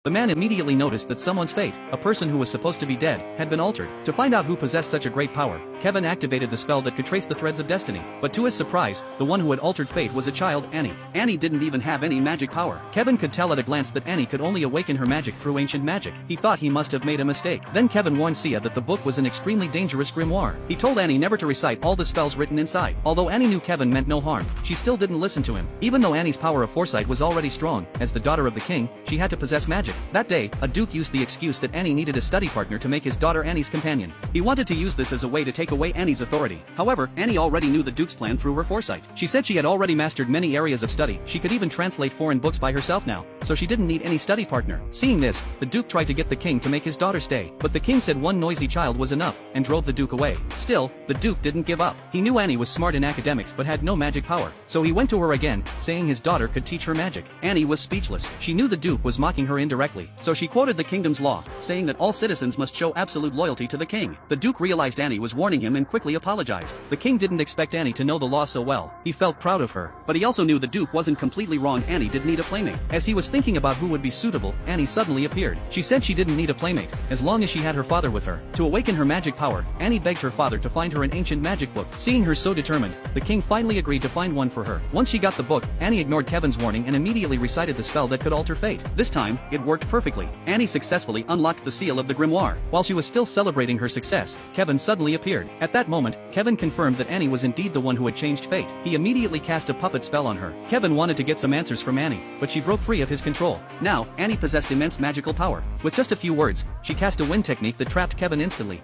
The man immediately noticed that someone's fate, a person who was supposed to be dead, had been altered. To find out who possessed such a great power, Kevin activated the spell that could trace the threads of destiny. But to his surprise, the one who had altered fate was a child, Annie. Annie didn't even have any magic power. Kevin could tell at a glance that Annie could only awaken her magic through ancient magic. He thought he must have made a mistake. Then Kevin warned Sia that the book was an extremely dangerous grimoire. He told Annie never to recite all the spells written inside. Although Annie knew Kevin meant no harm, she still didn't listen to him. Even though Annie's power of foresight was already strong, as the daughter of the king, she had to possess magic. That day, a duke used the excuse that Annie needed a study partner to make his daughter Annie's companion. He wanted to use this as a way to take away Annie's authority. However, Annie already knew the duke's plan through her foresight. She said she had already mastered many areas of study. She could even translate foreign books by herself now, so she didn't need any study partner. Seeing this, the duke tried to get the king to make his daughter stay, but the king said one noisy child was enough, and drove the duke away. Still, the duke didn't give up. He knew Annie was smart in academics but had no magic power, so he went to her again, saying his daughter could teach her magic. Annie was speechless. She knew the duke was mocking her indirectly, so she quoted the kingdom's law, saying that all citizens must show absolute loyalty to the king. The duke realized Annie was warning him and quickly apologized. The king didn't expect Annie to know the law so well. He felt proud of her, but he also knew the duke wasn't completely wrong. Annie did need a playmate. As he was thinking about who would be suitable, Annie suddenly appeared. She said she didn't need a playmate, as long as she had her father with her. To awaken her magic power, Annie begged her father to find her an ancient magic book. Seeing her so determined, the king finally agreed to find one for her. Once she got the book, Annie ignored Kevin's warning and immediately recited the spell that could alter fate. This time, it worked perfectly. Annie successfully unlocked the seal of the grimoire. While she was still celebrating her success, Kevin suddenly appeared. At that moment, Kevin confirmed that Annie was indeed the one who had changed fate. He immediately cast a puppet spell on her. Kevin wanted to get some answers from Annie, but she broke free of his control. Now, Annie possessed immense magical power. With just a few words, she cast a wind technique that trapped Kevin instantly.